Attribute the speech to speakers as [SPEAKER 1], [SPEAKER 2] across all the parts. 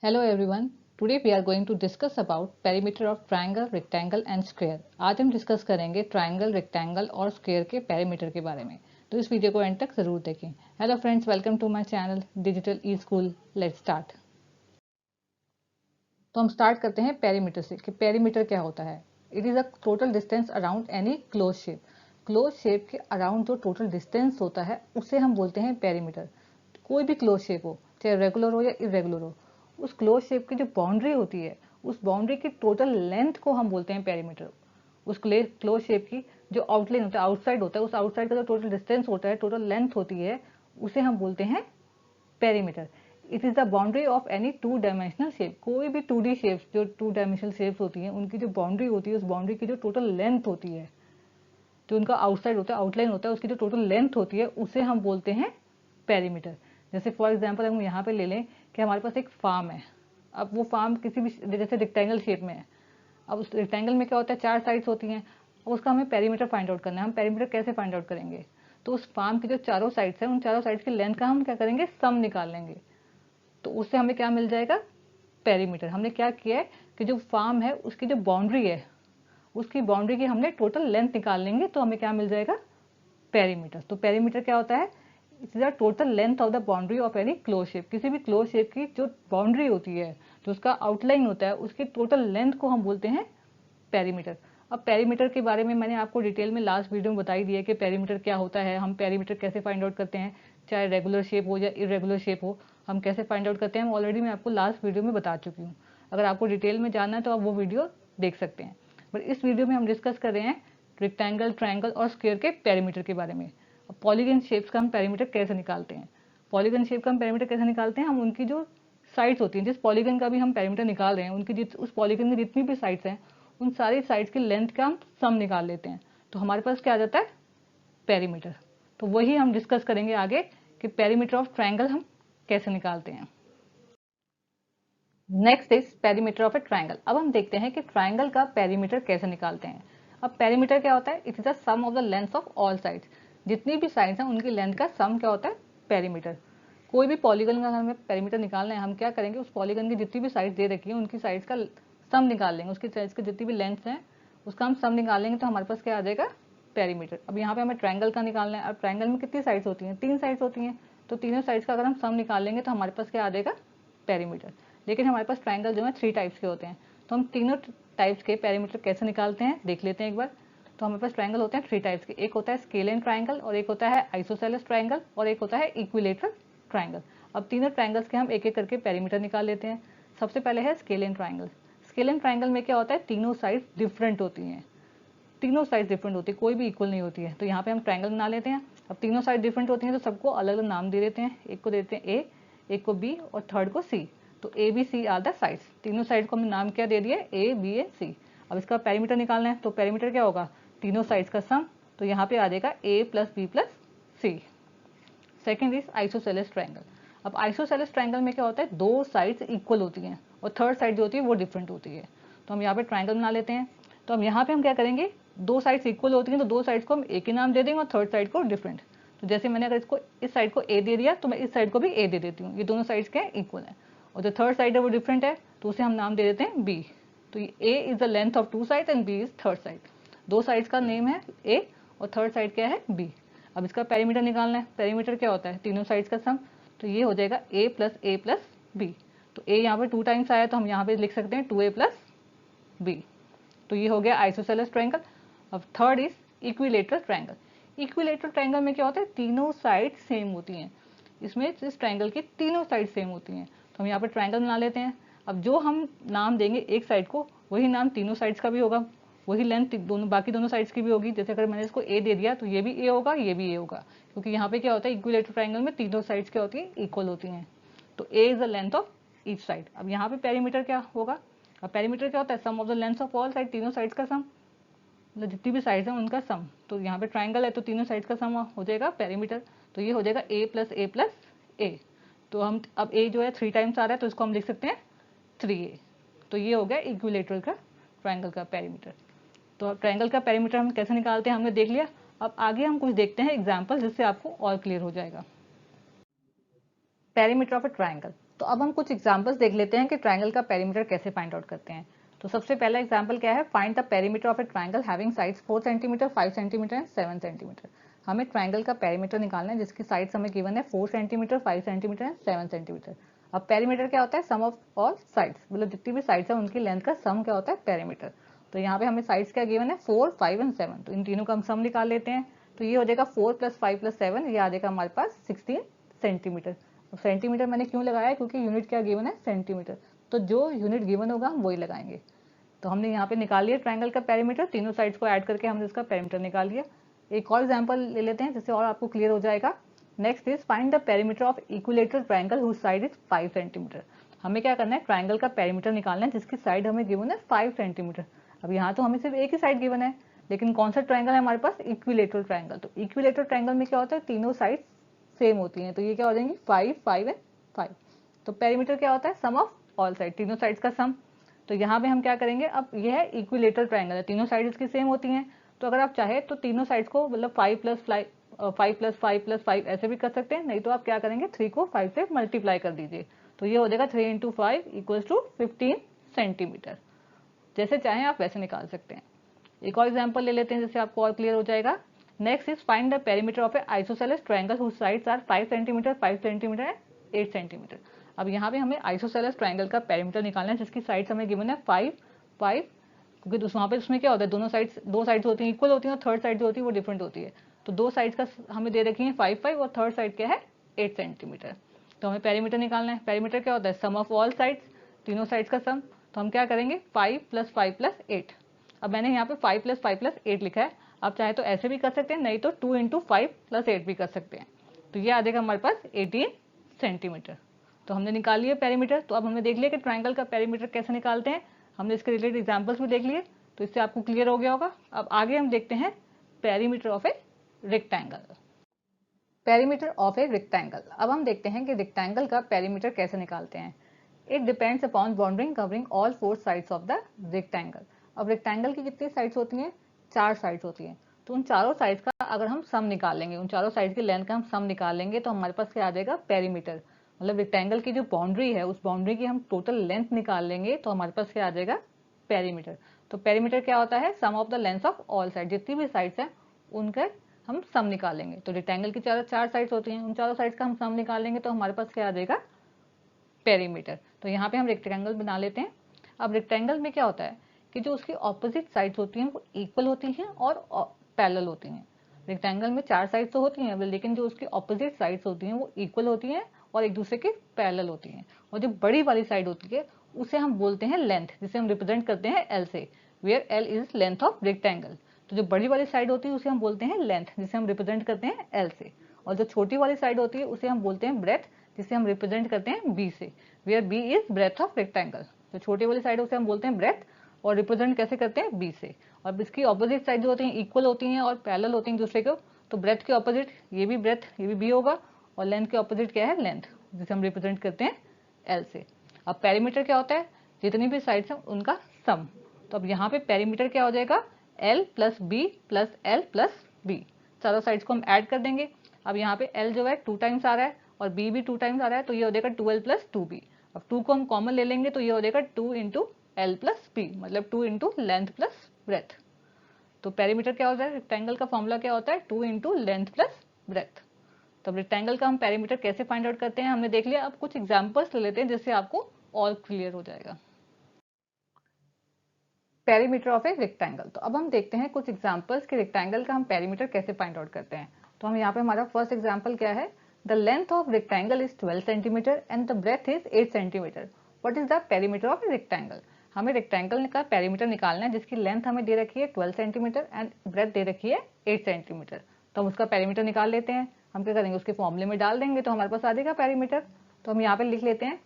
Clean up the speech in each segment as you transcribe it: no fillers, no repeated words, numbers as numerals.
[SPEAKER 1] Hello everyone. Today we are going to discuss about perimeter of triangle, rectangle and square. आज हम discuss करेंगे triangle, rectangle और square के perimeter के बारे में, तो इस वीडियो को एंड तक जरूर देखें। Hello friends, welcome to my channel digital e school. Let's start. तो हम स्टार्ट करते हैं पेरीमीटर से कि पेरीमीटर क्या होता है। It is a total distance around any close shape. Close shape के अराउंड जो टोटल डिस्टेंस होता है उसे हम बोलते हैं पेरीमीटर। कोई भी क्लोज शेप हो, चाहे रेगुलर हो या इरेगुलर हो, उस क्लोज शेप की जो बाउंड्री होती है उस बाउंड्री की टोटल लेंथ को हम बोलते हैं पेरीमीटर। उस क्लोज शेप की जो आउटलाइन होता है, आउटसाइड होता है, उस आउटसाइड का जो टोटल डिस्टेंस होता है, टोटल लेंथ होती है, उसे हम बोलते हैं perimeter. It is the boundary of any two dimensional shape. कोई भी 2D शेप्स, जो टू डायमेंशनल शेप्स होती हैं, उनकी जो बाउंड्री होती है, उस बाउंड्री की जो टोटल लेंथ होती है, जो उनका आउटसाइड होता है, आउटलाइन होता है, उसकी जो टोटल लेंथ होती है, उसे हम बोलते हैं पेरीमीटर। जैसे फॉर एग्जांपल हम यहाँ पे ले लें कि हमारे पास एक फार्म है। अब वो फार्म किसी भी जैसे रेक्टेंगल शेप में है। अब उस रेक्टेंगल में क्या होता है, 4 साइड्स होती हैं और उसका हमें पेरीमीटर फाइंड आउट करना है। हम पेरीमीटर कैसे फाइंड आउट करेंगे? तो उस फार्म की जो चारों साइड्स हैं, उन चारों साइड्स की लेंथ का हम क्या करेंगे, सम निकाल लेंगे। तो उससे हमें क्या मिल जाएगा, पेरीमीटर। हमने क्या किया है कि जो फार्म है उसकी जो बाउंड्री है, उसकी बाउंड्री की हमने टोटल लेंथ निकाल लेंगे, तो हमें क्या मिल जाएगा, पेरीमीटर। तो पेरीमीटर क्या होता है, it's the total length of the boundary of any close shape. किसी भी क्लोज शेप की जो बाउंड्री होती है, जो उसका आउटलाइन होता है, उसकी टोटल लेंथ को हम बोलते हैं पेरीमीटर। अब पेरीमीटर के बारे में मैंने आपको डिटेल में लास्ट वीडियो में बताई दी है कि पेरीमीटर क्या होता है, हम पेरीमीटर कैसे फाइंड आउट करते हैं, चाहे रेगुलर शेप हो या इरेगुलर शेप हो, हम कैसे फाइंड आउट करते हैं। ऑलरेडी मैं आपको लास्ट वीडियो में बता चुकी हूँ। अगर आपको डिटेल में जानना है तो आप वो वीडियो देख सकते हैं। बट इस वीडियो में हम डिस्कस कर रहे हैं रेक्टेंगल, ट्रायंगल और स्क्वायर के पेरीमीटर के बारे में। पॉलीगन शेप्स का हम पेरीमीटर कैसे निकालते हैं। पॉलीगन शेप का हम पेरीमीटर कैसे निकालते हैं, हम उनकी जो साइड्स होती हैं, जिस पॉलीगन का भी हम पेरीमीटर निकाल रहे हैं, उनकी उस पॉलीगन की जितनी भी साइड्स हैं, उन सारी साइड्स की लेंथ का हम सम निकाल लेते हैं। तो हमारे पास क्या आ जाता है, पेरीमीटर। तो वही हम डिस्कस करेंगे आगे कि पेरीमीटर ऑफ ट्रायंगल हम कैसे निकालते हैं। Next is perimeter of A triangle. अब हम देखते हैं कि ट्रायंगल का पेरीमीटर कैसे निकालते हैं। अब पेरीमीटर क्या होता है, it is the sum of the length of all sides. जितनी भी साइड्स हैं उनकी लेंथ का सम क्या होता है, पेरीमीटर। कोई भी पॉलीगन का हमें पेरीमीटर निकालना है, हम क्या करेंगे, उस पॉलीगन की जितनी भी साइड्स दे रखी है उनकी साइड्स का सम निकाल लेंगे, उसकी साइड्स की जितनी भी लेंथ है उसका हम सम निकालेंगे, तो हमारे पास क्या आ जाएगा, पेरीमीटर। अब यहाँ पे हमें ट्रायंगल का निकालना है। अब ट्रायंगल में कितनी साइड्स होती हैं, 3 साइड्स होती हैं। तो तीनों साइड्स का अगर हम सम निकाल लेंगे तो हमारे पास क्या आ जाएगा, पेरीमीटर। लेकिन हमारे पास ट्रायंगल जो है 3 टाइप्स के होते हैं। तो हम तीनों टाइप्स के पेरीमीटर कैसे निकालते हैं देख लेते हैं एक बार। तो हमारे पास ट्रायंगल होते हैं 3 टाइप्स के। एक होता है स्केलियन ट्रायंगल, और एक होता है आइसोसेलेस ट्रायंगल, और एक होता है इक्विलेटरल ट्रायंगल। अब तीनों ट्रायंगल्स के हम एक एक करके पेरीमीटर निकाल लेते हैं। सबसे पहले है स्केलियन ट्रायंगल। स्केलियन ट्रायंगल में क्या होता है, तीनों साइड डिफरेंट होती हैं। तीनों साइड डिफरेंट होती है, कोई भी इक्वल नहीं होती है। तो यहाँ पे हम ट्रायंगल बना लेते हैं। अब तीनों साइड डिफरेंट होती हैं तो सबको अलग अलग नाम दे देते हैं। एक को देते हैं ए, एक को बी और थर्ड को सी। तो A B C are the sides. तीनों साइड को हमने नाम क्या दे दिया, ए बी एंड सी। अब इसका पेरीमीटर निकालना है, तो पेरीमीटर क्या होगा, तीनों साइड्स का सम। तो यहाँ पे आ जाएगा A plus B plus C. Second is isosceles triangle. अब आइसोसेलेस ट्रायंगल में क्या होता है, दो साइड्स इक्वल होती हैं और थर्ड साइड जो होती है वो डिफरेंट होती है। तो हम यहाँ पे ट्रायंगल बना लेते हैं। तो हम यहाँ पे हम क्या करेंगे, दो साइड्स इक्वल होती हैं तो दो साइड्स को हम एक ही नाम दे देंगे और थर्ड साइड को डिफरेंट। तो जैसे मैंने अगर इसको इस साइड को ए दे दिया तो मैं इस साइड को भी ए दे देती हूँ। ये दोनों साइड्स क्या है, इक्वल है। और जो थर्ड साइड है वो डिफरेंट है तो उसे हम नाम दे देते हैं बी। तो A is the length of 2 side and B is third side. दो साइड्स का नेम है ए और थर्ड साइड क्या है, बी। अब इसका पेरीमीटर निकालना है। पेरीमीटर क्या होता है, तीनों साइड्स का सम। तो ये हो जाएगा a प्लस बी। तो a यहाँ पे 2 टाइम्स आया तो हम यहाँ पे लिख सकते हैं 2a प्लस बी। तो ये हो गया आइसोसेलेस ट्रायंगल। अब third is equilateral triangle. Equilateral triangle में क्या होता है, तीनों साइड सेम होती हैं। इसमें इस ट्रायंगल की तीनों साइड सेम होती हैं। तो हम यहाँ पे ट्रायंगल बना लेते हैं। अब जो हम नाम देंगे एक साइड को, वही नाम तीनों साइड्स का भी होगा, वही लेंथ दोनों बाकी दोनों साइड्स की भी होगी। जैसे अगर मैंने इसको ए दे दिया तो ये भी ए होगा, ये भी ए होगा, क्योंकि यहाँ पे क्या होता है, इक्विलेटरल ट्रायंगल में तीनों साइड्स क्या होती है, इक्वल होती हैं। तो A is the length of each side. अब यहाँ पे पेरीमीटर क्या होगा, अब पेरीमीटर क्या होता है, sum of the length of all side. तीनों साइड्स का सम, मतलब जितनी भी साइड्स हैं उनका सम। तो यहाँ पे ट्रायंगल है तो तीनों साइड्स का सम हो जाएगा पेरीमीटर। तो ये हो जाएगा ए प्लस ए। तो हम अब ए जो है 3 टाइम्स आ रहा है तो इसको हम लिख सकते हैं 3a। तो ये हो गया इक्विलेटरल का ट्रायंगल का पेरीमीटर। तो ट्रायंगल का पेरीमीटर हम कैसे निकालते हैं हमने देख लिया। अब आगे हम कुछ देखते हैं एग्जाम्पल, जिससे आपको और क्लियर हो जाएगा। Perimeter of A triangle. तो अब हम कुछ एग्जांपल्स देख लेते हैं कि ट्रायंगल का पेरीमीटर कैसे फाइंड आउट करते हैं। तो सबसे पहला एग्जांपल क्या है, find the perimeter of A triangle having sides 4 centimetre, 5 centimeter and 7 centimetre. हमें ट्रायंगल का पेरीमीटर निकालना है जिसकी साइड्स हमें गिवन है 4 सेंटीमीटर, 5 सेंटीमीटर एंड 7 सेंटीमीटर। अब पेरीमीटर क्या होता है, सम ऑफ ऑल साइड्स, मतलब जितनी भी साइड्स है उनकी लेंथ का सम क्या होता है, पेरीमीटर। तो यहाँ पे हमें साइड्स क्या गिवन है, 4, 5 एंड 7। तो इन तीनों का हम सम निकाल लेते हैं। तो ये हो जाएगा 4 + 5 + 7, ये आ जाएगा हमारे पास 16 सेंटीमीटर। सेंटीमीटर मैंने क्यों लगाया है, क्योंकि यूनिट क्या गिवन है, सेंटीमीटर। तो जो यूनिट गिवन होगा हम वही लगाएंगे। तो हमने यहाँ पे निकाल लिया ट्रायंगल का पेरीमीटर, तीनों साइड्स को ऐड करके हमने इसका पेरीमीटर निकाल लिया। एक और एग्जांपल ले लेते हैं जिससे और आपको क्लियर हो जाएगा। Next is find the perimeter of equilateral triangle whose side is 5 centimetre. हमें क्या करना है, ट्रायंगल का पेरीमीटर निकालना है जिसकी साइड हमें गिवन है 5 सेंटीमीटर। अब यहाँ तो हमें सिर्फ एक ही साइड गिवन है, लेकिन कौन सा ट्रायंगल है हमारे पास, इक्विलेटरल ट्रायंगल। तो इक्विलेटरल ट्रायंगल में क्या होता है, तीनों साइड सेम होती हैं। तो ये क्या हो जाएंगी, 5, 5 एंड 5। तो पेरीमीटर क्या होता है, सम ऑफ ऑल साइड, तीनों साइड्स का सम। तो यहाँ पे हम क्या करेंगे, अब यह है इक्विलेटरल ट्रायंगल है, तीनों साइड इसकी सेम होती हैं। तो अगर आप चाहे तो तीनों साइड्स को मतलब 5 + 5 + 5 ऐसे भी कर सकते हैं, नहीं तो आप क्या करेंगे, 3 को 5 से मल्टीप्लाई कर दीजिए। तो ये हो जाएगा 3 × 5 = 15 सेंटीमीटर। जैसे चाहें आप वैसे निकाल सकते हैं। एक और एग्जांपल ले लेते हैं जिससे आपको और क्लियर हो जाएगा। Next is find the perimeter of a isosceles triangle whose sides are 5 centimeter, 5 centimeter and 8 centimeter. अब यहाँ पे हमें आइसोसेलेस ट्रायंगल का पेरीमीटर निकालना है जिसकी साइड्स हमें गिवन है 5, 5, क्योंकि वहाँ पे उसमें क्या होता है, दोनों साइड्स, दो साइड्स होती हैं इक्वल होती हैं और थर्ड साइड जो होती है वो डिफरेंट होती है। तो दो साइड्स का हमें दे रखी है 5, 5 और थर्ड साइड क्या है 8 सेंटीमीटर। तो हमें पेरीमीटर निकालना है। पेरीमीटर क्या होता है, सम ऑफ ऑल साइड्स, तीनों साइड्स का सम। तो हम क्या करेंगे, 5 + 5 + 8। अब मैंने यहाँ पे 5 + 5 + 8 लिखा है। आप चाहे तो ऐसे भी कर सकते हैं, नहीं तो 2 × 5 + 8 भी कर सकते हैं। तो ये आ जाएगा हमारे पास 18 सेंटीमीटर। तो हमने निकाल लिया पेरीमीटर। तो अब हमने देख लिया कि ट्रायंगल का पेरीमीटर कैसे निकालते हैं। हमने इसके रिलेटेड एग्जांपल्स भी देख लिए, तो इससे आपको क्लियर हो गया होगा। अब आगे हम देखते हैं perimeter of a rectangle. Perimeter of a rectangle. अब हम देखते हैं कि रेक्टेंगल का पेरीमीटर कैसे निकालते हैं। It depends upon boundary covering all 4 sides of the rectangle. अब रेक्टेंगल की कितनी साइड्स होती हैं, 4 साइड्स होती हैं। तो उन चारों साइड्स का अगर हम सम निकालेंगे, उन चारों साइड्स की लेंथ का हम सम निकालेंगे, तो हमारे पास क्या आ जाएगा, पेरीमीटर। मतलब रेक्टेंगल की जो बाउंड्री है उस बाउंड्री की हम टोटल लेंथ निकाल लेंगे, तो हमारे पास क्या आ जाएगा, पेरीमीटर। तो पेरीमीटर क्या होता है, sum of the length of all side, जितनी भी साइड्स हैं उनका हम सम निकालेंगे। तो रेक्टेंगल की चार साइड्स होती हैं, उन चारों साइड्स का हम सम निकालेंगे, तो हमारे पास क्या आ जाएगा, पेरीमीटर। तो यहाँ पे हम रेक्टेंगल बना लेते हैं। अब रेक्टेंगल में क्या होता है कि जो उसकी ऑपोजिट साइड्स होती हैं वो इक्वल होती हैं और पैरेलल होती हैं। रेक्टेंगल में 4 साइड्स तो होती हैं, लेकिन जो उसकी ऑपोजिट साइड्स होती हैं वो इक्वल होती हैं और एक दूसरे के पैरेलल होती हैं। और जो बड़ी वाली साइड होती है उसे हम बोलते हैं लेंथ, जिसे हम रिप्रेजेंट करते हैं एल से, where L is length of rectangle. तो जो बड़ी वाली साइड होती है उसे हम बोलते हैं लेंथ, जिसे हम रिप्रेजेंट करते हैं एल से। और जो छोटी वाली साइड होती है उसे हम बोलते हैं ब्रेथ, जिसे हम रिप्रेजेंट करते हैं बी से, where B is breadth of rectangle. तो छोटी वाली साइड उसे हम बोलते हैं ब्रेथ और रिप्रेजेंट कैसे करते हैं बी से। और इसकी ऑपोजिट साइड जो होती हैं इक्वल होती हैं और पैरेलल होती हैं दूसरे को। तो ब्रेथ के ऑपोजिट ये भी ब्रेथ, ये भी बी होगा, और लेंथ के ऑपोजिट क्या है, लेंथ, जिसे हम रिप्रेजेंट करते हैं एल से। अब पेरीमीटर क्या होता है, जितनी भी साइड्स हैं उनका सम। तो अब यहाँ पे पेरीमीटर क्या हो जाएगा, एल + बी + एल + बी। चारों साइड्स को हम ऐड कर देंगे। अब यहाँ पे एल जो है 2 टाइम्स आ रहा है और बी भी 2 टाइम्स आ रहा है, तो ये हो जाएगा 12 + 2b। अब 2 को हम कॉमन ले लेंगे तो ये हो जाएगा 2 × एल + बी, मतलब 2 × लेंथ + ब्रेथ। तो पेरीमीटर क्या होता है, रेक्टेंगल का फॉर्मूला क्या होता है, 2 × लेंथ + ब्रेथ। तो रेक्टेंगल का हम पेरीमीटर कैसे फाइंड आउट करते हैं हमने देख लिया। अब कुछ एग्जांपल्स ले लेते हैं जिससे आपको और क्लियर हो जाएगा। Perimeter of a rectangle. तो अब हम देखते हैं कुछ एग्जांपल्स कि रेक्टेंगल का हम पेरीमीटर कैसे फाइंड आउट करते हैं। तो हम यहाँ पे हमारा फर्स्ट एग्जांपल क्या है, the length of rectangle is 12 centimeter and the breadth is 8 centimeter. What is the perimeter of a rectangle. हमें रेक्टेंगल का पेरीमीटर निकालना है जिसकी लेंथ हमें दे रखी है 12 सेंटीमीटर एंड ब्रेथ दे रखी है 8 सेंटीमीटर। तो हम उसका पेरीमीटर निकाल लेते हैं। हम क्या करेंगे, उसके फॉर्मूले में डाल देंगे तो हमारे पास आ जाएगा पेरीमीटर। तो हम यहाँ पे लिख लेते हैं,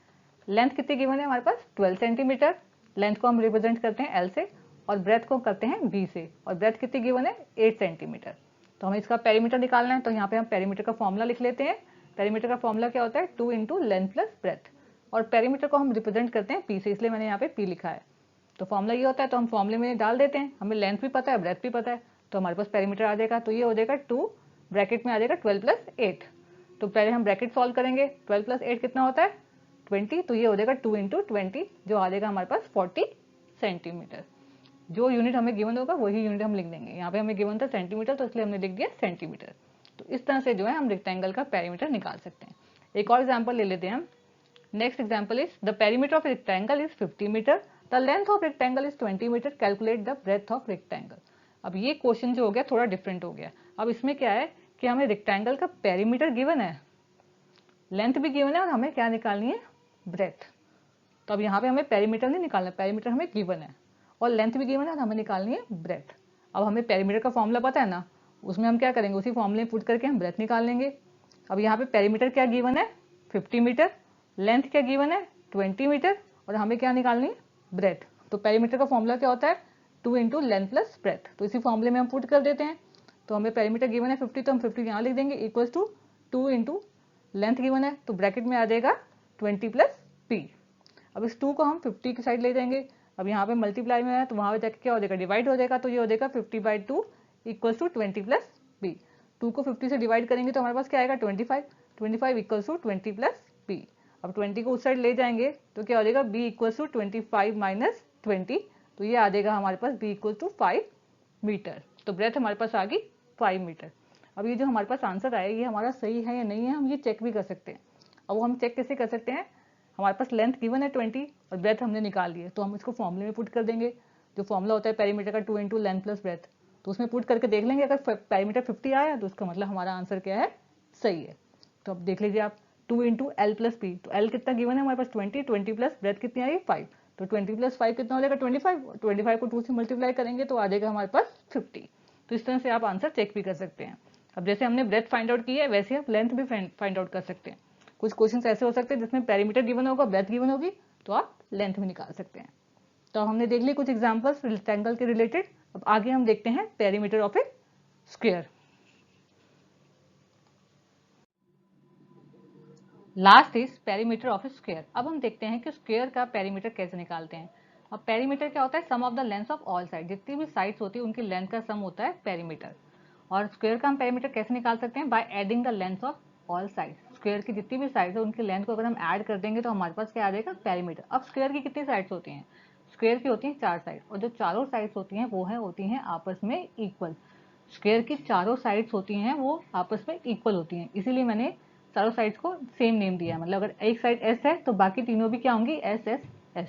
[SPEAKER 1] लेंथ कितनी गिवन है हमारे पास 12 सेंटीमीटर, लेंथ को हम रिप्रेजेंट करते हैं एल से, और ब्रेथ को करते हैं बी से, और ब्रेथ कितनी गिवन है 8 सेंटीमीटर। तो हमें इसका पेरीमीटर निकालना है। तो यहाँ पे हम पेरीमीटर का फॉर्मूला लिख लेते हैं। पेरीमीटर का फॉर्मूला क्या होता है, 2 × लेंथ + ब्रेथ, और पेरीमीटर को हम रिप्रेजेंट करते हैं पी से, इसलिए मैंने यहाँ पे पी लिखा है। तो फॉर्मूला ये होता है, तो हम फॉर्मूले में डाल देते हैं। हमें लेंथ भी पता है, ब्रेथ भी पता है, तो हमारे पास पेरीमीटर आ जाएगा। तो ये हो जाएगा 2 ब्रैकेट में आ जाएगा 12 + 8। तो पहले हम ब्रैकेट सॉल्व करेंगे। 12 + 8 कितना होता है 20, तो ये हो जाएगा 2 इंटू 20 जो आ जाएगा हमारे पास 40 सेंटीमीटर। जो यूनिट हमें गिवन होगा वही यूनिट हम लिख देंगे। यहाँ पे हमें गिवन था सेंटीमीटर, तो इसलिए हमने लिख दिया सेंटीमीटर। तो इस तरह से जो है हम रेक्टेंगल का पेरीमीटर निकाल सकते हैं। एक और एग्जाम्पल ले लेते हैं हम। Next example is the perimeter of rectangle is 50 meter, the length of rectangle is 20 meter, calculate the breadth of rectangle. अब ये क्वेश्चन जो हो गया थोड़ा डिफरेंट हो गया। अब इसमें क्या है कि हमें रेक्टेंगल का पेरीमीटर गिवन है, लेंथ भी गिवन है और हमें क्या निकालनी है, ब्रेथ। तो अब यहाँ पे हमें पेरीमीटर नहीं निकालना, पेरीमीटर हमें गिवन है और लेंथ भी गिवन है और हमें निकालनी है ब्रेथ। अब हमें पेरीमीटर का फॉर्मूला पता है ना, उसमें हम क्या करेंगे, उसी फॉर्मूले में पुट करके हम ब्रेथ निकाल लेंगे। अब यहाँ पे पेरीमीटर क्या गिवन है, 50 मीटर, लेंथ क्या गिवन है, 20 मीटर, और हमें क्या निकालनी है, ब्रेथ। तो पेरीमीटर का फॉर्मूला क्या होता है, 2 इंटू लेंथ प्लस ब्रेथ। तो इसी फॉर्मूले में हम पुट कर देते हैं। तो हमें पेरीमीटर गिवन है 50, तो हम 50 यहाँ लिख देंगे equals to 2 into length given है, तो ब्रैकेट में आ जाएगा 20 प्लस पी। अब इस 2 को हम 50 की साइड ले जाएंगे। अब यहाँ पे मल्टीप्लाई में है तो वहाँ पे जाके क्या हो जाएगा, डिवाइड हो जाएगा। तो ये हो जाएगा 50/2 इक्वल्स टू 20 प्लस बी। 2 को 50 से डिवाइड करेंगे तो हमारे पास क्या आएगा, 25 इक्वल्स टू 20 प्लस बी। अब 20 को उस साइड ले जाएंगे तो क्या हो जाएगा, बी इक्वल्स टू 25 माइनस 20, तो ये आ जाएगा हमारे पास बी इक्वल्स टू 5 मीटर। तो ब्रेथ हमारे पास आ गई 5 मीटर। अब ये जो हमारे पास आंसर आया ये हमारा सही है या नहीं है, हम ये चेक भी कर सकते हैं। अब वो हम चेक कैसे कर सकते हैं, हमारे पास लेंथ गिवन है 20 और ब्रेथ हमने निकाल ली है, तो हम इसको फॉर्मूले में पुट कर देंगे। जो फॉर्मूला होता है पेरीमीटर का 2 इंटू लेंथ प्लस ब्रेथ, तो उसमें पुट करके देख लेंगे। अगर पेरीमीटर 50 आया तो उसका मतलब हमारा आंसर क्या है, सही है। तो अब देख लीजिए आप, 2 इंटू एल प्लस पी, तो एल कितना गिवन है हमारे पास 20 प्लस ब्रेथ कितनी आई 5, तो 20 प्लस 5 कितना हो जाएगा 25 को 2 से मल्टीप्लाई करेंगे तो आ जाएगा हमारे पास 50। तो इस तरह से आप आंसर चेक भी कर सकते हैं। अब जैसे हमने ब्रेथ फाइंड आउट की है वैसे आप लेंथ भी फाइंड आउट कर सकते हैं। कुछ क्वेश्चंस ऐसे हो सकते हैं जिसमें पेरीमीटर गिवन होगा, ब्रेथ गिवन होगी, तो आप लेंथ भी निकाल सकते हैं। तो हमने देख ली कुछ एग्जांपल्स रेक्टेंगल के रिलेटेड। अब आगे हम देखते हैं perimeter of A square. Last is perimeter of A square. अब हम देखते हैं कि स्क्वायर का पेरीमीटर कैसे निकालते हैं। अब पेरीमीटर क्या होता है, sum of the length of all side, जितनी भी साइड्स होती है उनकी लेंथ का सम होता है पेरीमीटर। और स्क्वायर का हम पेरीमीटर कैसे निकाल सकते हैं, by adding the length of all sides. Square की जितनी भी साइड्स है उनकी लेंथ को अगर हम ऐड कर देंगे तो हमारे पास क्या आ जाएगा, पेरीमीटर। अब स्क्वायर की कितनी साइड्स होती हैं, स्क्वायर की होती हैं 4 साइड, और जो चारों साइड्स होती हैं वो होती हैं आपस में इक्वल। स्क्वायर की चारों साइड्स होती हैं वो आपस में इक्वल होती हैं, इसीलिए मैंने चारों साइड्स को सेम नेम दिया है। मतलब अगर एक साइड एस है तो बाकी तीनों भी क्या होंगी, एस एस एस,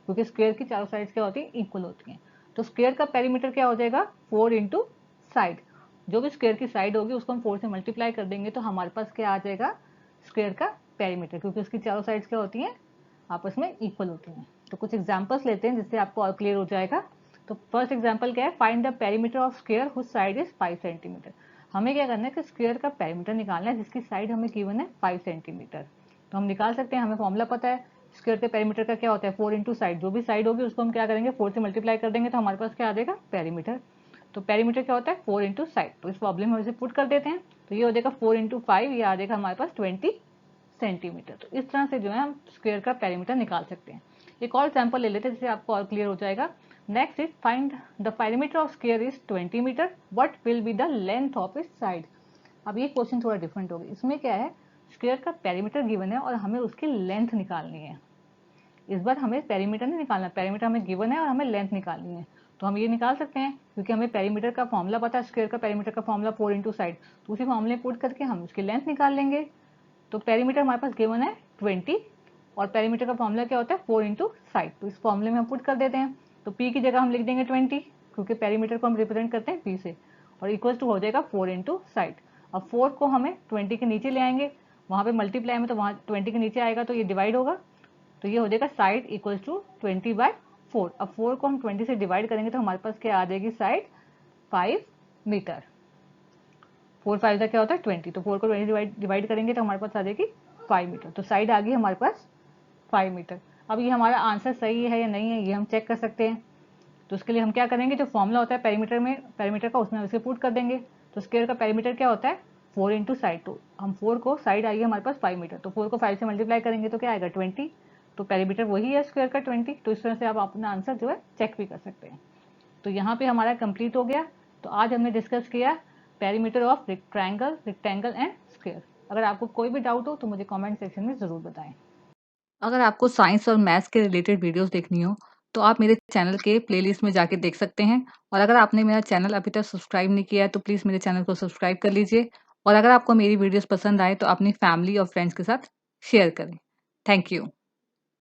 [SPEAKER 1] क्योंकि स्क्वायर की चारों साइड्स क्या होती हैं, इक्वल होती हैं। तो स्क्वायर का पेरीमीटर क्या हो जाएगा, 4 इंटू साइड। जो भी स्क्वायर की साइड होगी उसको हम 4 से मल्टीप्लाई कर देंगे तो हमारे पास क्या आ जाएगा, स्क्वायर का पेरीमीटर, क्योंकि उसकी चारों साइड्स क्या होती हैं, आपस में इक्वल होती हैं। तो कुछ एग्जाम्पल्स लेते हैं जिससे आपको और क्लियर हो जाएगा। तो फर्स्ट एग्जाम्पल क्या है, find the perimeter of square whose side is 5 centimetre. हमें क्या करना है कि स्क्वायर का पेरीमीटर निकालना है जिसकी साइड हमें गिवन है 5 सेंटीमीटर। तो हम निकाल सकते हैं, हमें फॉर्मूला पता है स्क्वायर के पेरीमीटर का क्या होता है, 4 इंटू साइड। जो भी साइड होगी उसको हम क्या करेंगे, 4 से मल्टीप्लाई कर देंगे तो हमारे पास क्या आ जाएगा, पेरीमीटर। तो पेरीमीटर क्या होता है, 4 इंटू साइड। तो इस प्रॉब्लम में इसे पुट कर देते हैं, तो ये हो जाएगा 4 इंटू 5, ये आ जाएगा हमारे पास 20 सेंटीमीटर। तो इस तरह से जो है हम स्क्वायर का पेरीमीटर निकाल सकते हैं। एक और सैंपल ले लेते हैं जिससे आपको और क्लियर हो जाएगा। Next is find the perimeter of square is 20 meter, what will be the length of its side. अब ये क्वेश्चन थोड़ा डिफरेंट होगा। इसमें क्या है, स्क्वायर का पेरीमीटर गिवन है और हमें उसकी लेंथ निकालनी है। इस बार हमें पेरीमीटर नहीं निकालना, पेरीमीटर हमें गिवन है और हमें लेंथ निकालनी है। तो हम ये निकाल सकते हैं क्योंकि हमें पेरीमीटर का फॉर्मूला पता है, स्क्वायर का पेरीमीटर का फॉर्मूला 4 इंटू साइड। तो उसी फॉर्मूले पुट करके हम उसकी लेंथ निकाल लेंगे। तो पेरीमीटर हमारे पास गिवन है 20 और पेरीमीटर का फॉर्मूला क्या होता है, 4 इंटू साइड। तो इस फॉर्मूले में हम पुट कर देते हैं। तो पी की जगह हम लिख देंगे 20, क्योंकि पेरीमीटर को हम रिप्रेजेंट करते हैं पी से, और इक्वल टू हो जाएगा 4 इंटू साइड। अब 4 को हमें 20 के नीचे ले आएंगे, वहाँ पे मल्टीप्लाई में तो वहाँ 20 के नीचे आएगा तो ये डिवाइड होगा, तो ये हो जाएगा साइड इक्वल टू 20/4। अब 4 को हम 20 से डिवाइड करेंगे तो हमारे पास क्या आ जाएगी, साइड 5 मीटर। 4 5 का क्या होता है 20, तो 4 को 20 डिवाइड करेंगे तो हमारे पास आ जाएगी 5 मीटर। तो साइड आ गई हमारे पास 5 मीटर। अब ये हमारा आंसर सही है या नहीं है ये हम चेक कर सकते हैं। तो उसके लिए हम क्या करेंगे, जो फॉर्मूला होता है पेरीमीटर का उसमें उसे पुट कर देंगे। तो स्क्वायर का पेरीमीटर क्या होता है, 4 इंटू साइड। तो हम 4 को, साइड आई है हमारे पास 5 मीटर, तो 4 को 5 से मल्टीप्लाई करेंगे तो क्या आएगा 20। तो पेरीमीटर वही है स्क्वायर का 20। तो इस तरह से आप अपना आंसर जो है चेक भी कर सकते हैं। तो यहाँ पे हमारा कंप्लीट हो गया। तो आज हमने डिस्कस किया perimeter of rectangle and square. अगर आपको कोई भी डाउट हो तो मुझे कमेंट सेक्शन में ज़रूर बताएं। अगर आपको साइंस और मैथ्स के रिलेटेड वीडियोस देखनी हो, तो आप मेरे चैनल के प्लेलिस्ट में जाके देख सकते हैं। और अगर आपने मेरा चैनल अभी तक सब्सक्राइब नहीं किया है, तो प्लीज़ मेरे चैनल को सब्सक्राइब कर लीजिए। और अगर आपको मेरी वीडियोस पसंद आए, तो अपनी फैमिली और फ्रेंड्स के साथ शेयर करें। Thank you.